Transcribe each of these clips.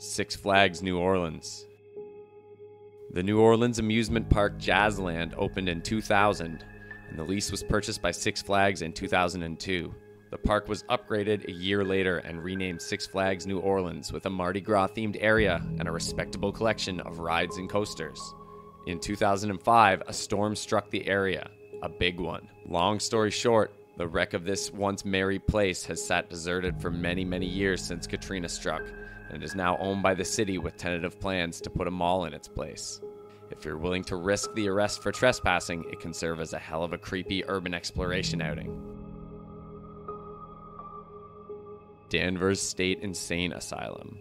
Six Flags New Orleans. The New Orleans amusement park Jazzland opened in 2000, and the lease was purchased by Six Flags in 2002. The park was upgraded a year later and renamed Six Flags New Orleans with a Mardi Gras-themed area and a respectable collection of rides and coasters. In 2005, a storm struck the area, a big one. Long story short, the wreck of this once merry place has sat deserted for many, many years since Katrina struck, and is now owned by the city with tentative plans to put a mall in its place. If you're willing to risk the arrest for trespassing, it can serve as a hell of a creepy urban exploration outing. Danvers State Insane Asylum.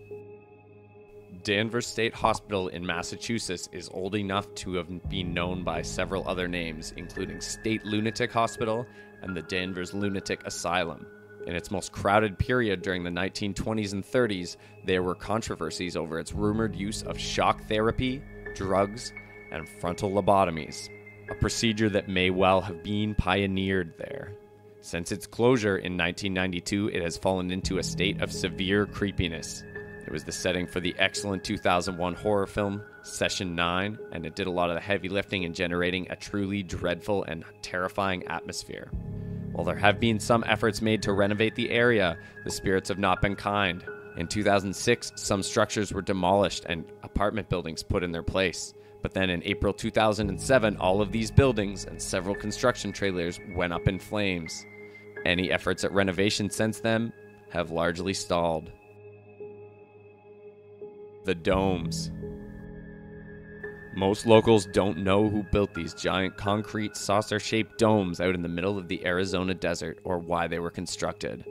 Danvers State Hospital in Massachusetts is old enough to have been known by several other names, including State Lunatic Hospital and the Danvers Lunatic Asylum. In its most crowded period during the 1920s and 30s, there were controversies over its rumored use of shock therapy, drugs, and frontal lobotomies, a procedure that may well have been pioneered there. Since its closure in 1992, it has fallen into a state of severe creepiness. It was the setting for the excellent 2001 horror film Session 9, and it did a lot of the heavy lifting in generating a truly dreadful and terrifying atmosphere. While there have been some efforts made to renovate the area, the spirits have not been kind. In 2006, some structures were demolished and apartment buildings put in their place. But then in April 2007, all of these buildings and several construction trailers went up in flames. Any efforts at renovation since then have largely stalled. The domes. Most locals don't know who built these giant concrete saucer-shaped domes out in the middle of the Arizona desert or why they were constructed.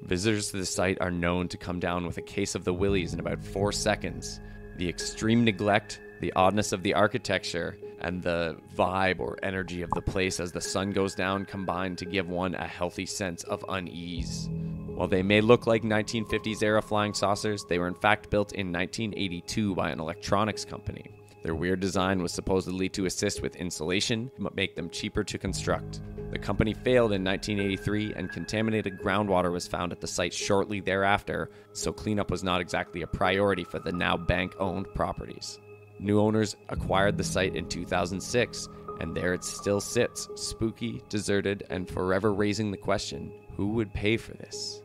Visitors to the site are known to come down with a case of the willies in about 4 seconds. The extreme neglect, the oddness of the architecture, and the vibe or energy of the place as the sun goes down combine to give one a healthy sense of unease. While they may look like 1950s-era flying saucers, they were in fact built in 1982 by an electronics company. Their weird design was supposedly to assist with insulation, but make them cheaper to construct. The company failed in 1983, and contaminated groundwater was found at the site shortly thereafter, so cleanup was not exactly a priority for the now bank-owned properties. New owners acquired the site in 2006, and there it still sits, spooky, deserted, and forever raising the question, who would pay for this?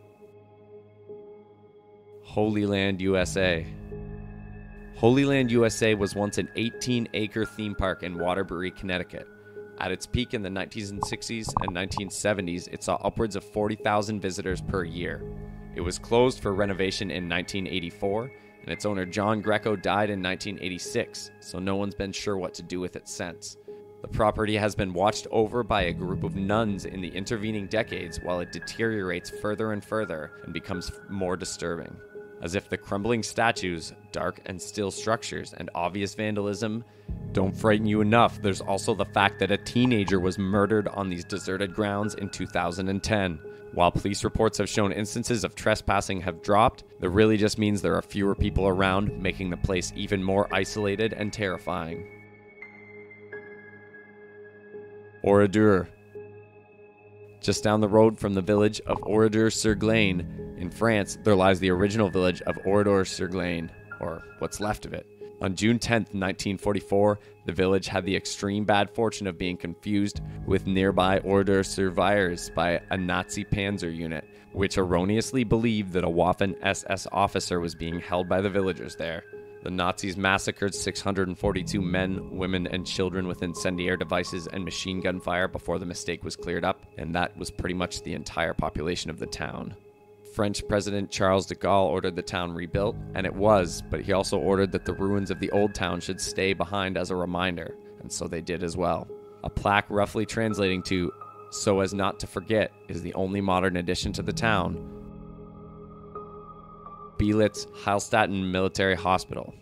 Holy Land, USA. Holy Land, USA was once an 18-acre theme park in Waterbury, Connecticut. At its peak in the 1960s and 1970s, it saw upwards of 40,000 visitors per year. It was closed for renovation in 1984, and its owner John Greco died in 1986, so no one's been sure what to do with it since. The property has been watched over by a group of nuns in the intervening decades while it deteriorates further and further and becomes more disturbing. As if the crumbling statues, dark and still structures, and obvious vandalism don't frighten you enough, there's also the fact that a teenager was murdered on these deserted grounds in 2010. While police reports have shown instances of trespassing have dropped, that really just means there are fewer people around, making the place even more isolated and terrifying. Oradour. Just down the road from the village of Oradour-sur-Glane, in France, there lies the original village of Oradour-sur-Glane, or what's left of it. On June 10, 1944, the village had the extreme bad fortune of being confused with nearby Oradour-sur-Vires by a Nazi panzer unit, which erroneously believed that a Waffen SS officer was being held by the villagers there. The Nazis massacred 642 men, women, and children with incendiary devices and machine gun fire before the mistake was cleared up, and that was pretty much the entire population of the town. French President Charles de Gaulle ordered the town rebuilt, and it was, but he also ordered that the ruins of the old town should stay behind as a reminder, and so they did as well. A plaque roughly translating to, "so as not to forget," is the only modern addition to the town. Belitz Heilstatten Military Hospital.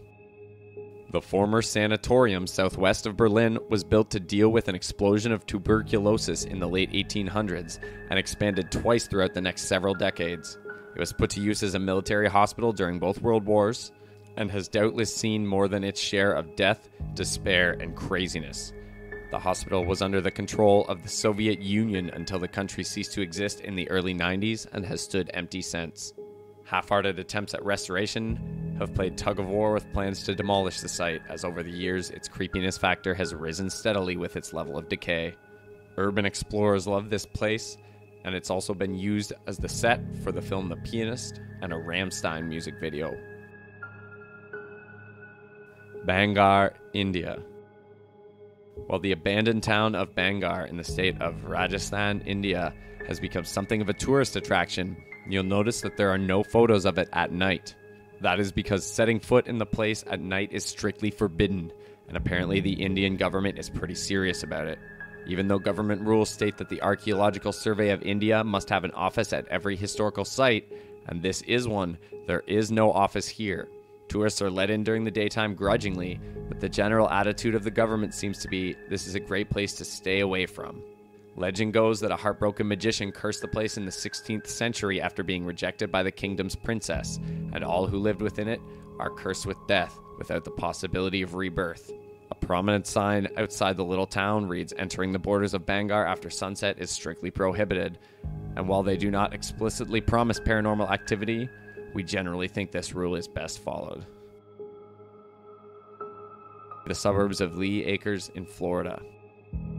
The former sanatorium southwest of Berlin was built to deal with an explosion of tuberculosis in the late 1800s and expanded twice throughout the next several decades. It was put to use as a military hospital during both World Wars and has doubtless seen more than its share of death, despair, and craziness. The hospital was under the control of the Soviet Union until the country ceased to exist in the early 90s and has stood empty since. Half-hearted attempts at restoration have played tug-of-war with plans to demolish the site, as over the years its creepiness factor has risen steadily with its level of decay. Urban explorers love this place, and it's also been used as the set for the film The Pianist and a Rammstein music video. Bangar, India. While the abandoned town of Bangar in the state of Rajasthan, India, has become something of a tourist attraction, you'll notice that there are no photos of it at night. That is because setting foot in the place at night is strictly forbidden, and apparently the Indian government is pretty serious about it. Even though government rules state that the Archaeological Survey of India must have an office at every historical site, and this is one, there is no office here. Tourists are let in during the daytime grudgingly, but the general attitude of the government seems to be, this is a great place to stay away from. Legend goes that a heartbroken magician cursed the place in the 16th century after being rejected by the kingdom's princess, and all who lived within it are cursed with death without the possibility of rebirth. A prominent sign outside the little town reads, "Entering the borders of Bangar after sunset is strictly prohibited," and while they do not explicitly promise paranormal activity, we generally think this rule is best followed. The suburbs of Lee Acres in Florida.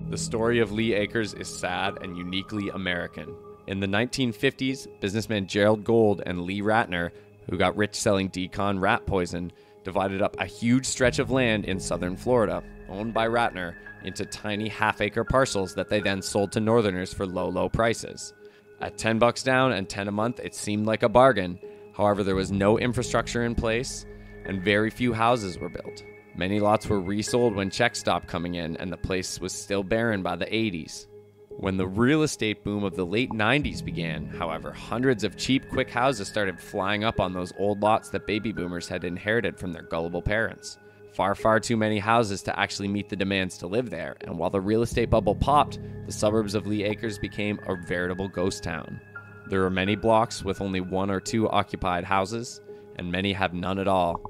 The story of Lee Acres is sad and uniquely American. In the 1950s, businessman Gerald Gold and Lee Ratner, who got rich selling decon rat poison, divided up a huge stretch of land in southern Florida, owned by Ratner, into tiny half-acre parcels that they then sold to northerners for low prices. At $10 down and $10 a month, it seemed like a bargain. However, there was no infrastructure in place, and very few houses were built. Many lots were resold when checks stopped coming in, and the place was still barren by the 80s. When the real estate boom of the late 90s began, however, hundreds of cheap, quick houses started flying up on those old lots that baby boomers had inherited from their gullible parents. Far too many houses to actually meet the demands to live there, and while the real estate bubble popped, the suburbs of Lee Acres became a veritable ghost town. There are many blocks with only 1 or 2 occupied houses, and many have none at all.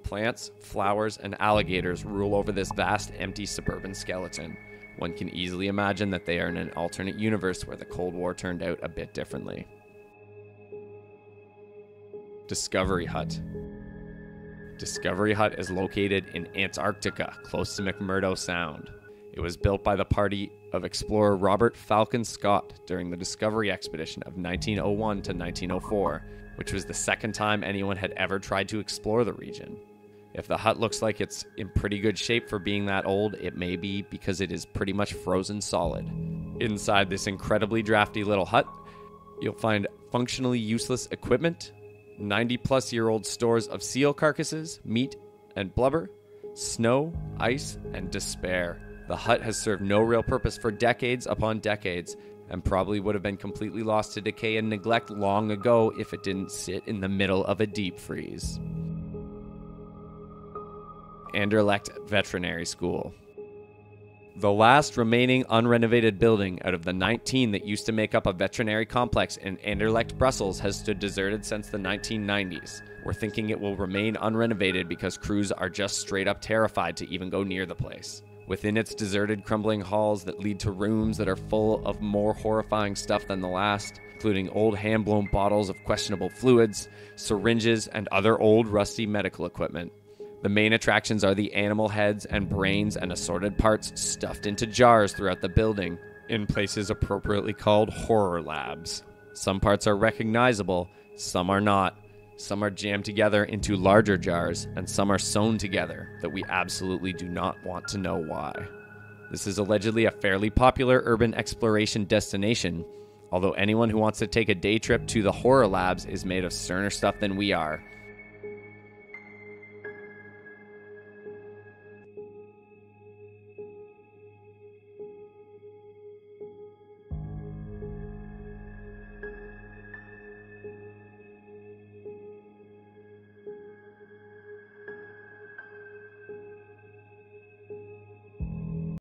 Plants, flowers, and alligators rule over this vast, empty suburban skeleton. One can easily imagine that they are in an alternate universe where the Cold War turned out a bit differently. Discovery Hut. Discovery Hut is located in Antarctica, close to McMurdo Sound. It was built by the party of explorer Robert Falcon Scott during the Discovery Expedition of 1901 to 1904, which was the second time anyone had ever tried to explore the region. If the hut looks like it's in pretty good shape for being that old, it may be because it is pretty much frozen solid. Inside this incredibly drafty little hut, you'll find functionally useless equipment, 90-plus-year-old stores of seal carcasses, meat and blubber, snow, ice, and despair. The hut has served no real purpose for decades upon decades, and probably would have been completely lost to decay and neglect long ago if it didn't sit in the middle of a deep freeze. Anderlecht Veterinary School. The last remaining unrenovated building out of the 19 that used to make up a veterinary complex in Anderlecht, Brussels, has stood deserted since the 1990s. We're thinking it will remain unrenovated because crews are just straight up terrified to even go near the place. Within its deserted, crumbling halls that lead to rooms that are full of more horrifying stuff than the last, including old hand-blown bottles of questionable fluids, syringes, and other old, rusty medical equipment. The main attractions are the animal heads and brains and assorted parts stuffed into jars throughout the building, in places appropriately called horror labs. Some parts are recognizable, some are not. Some are jammed together into larger jars, and some are sewn together that we absolutely do not want to know why. This is allegedly a fairly popular urban exploration destination, although anyone who wants to take a day trip to the horror labs is made of sterner stuff than we are.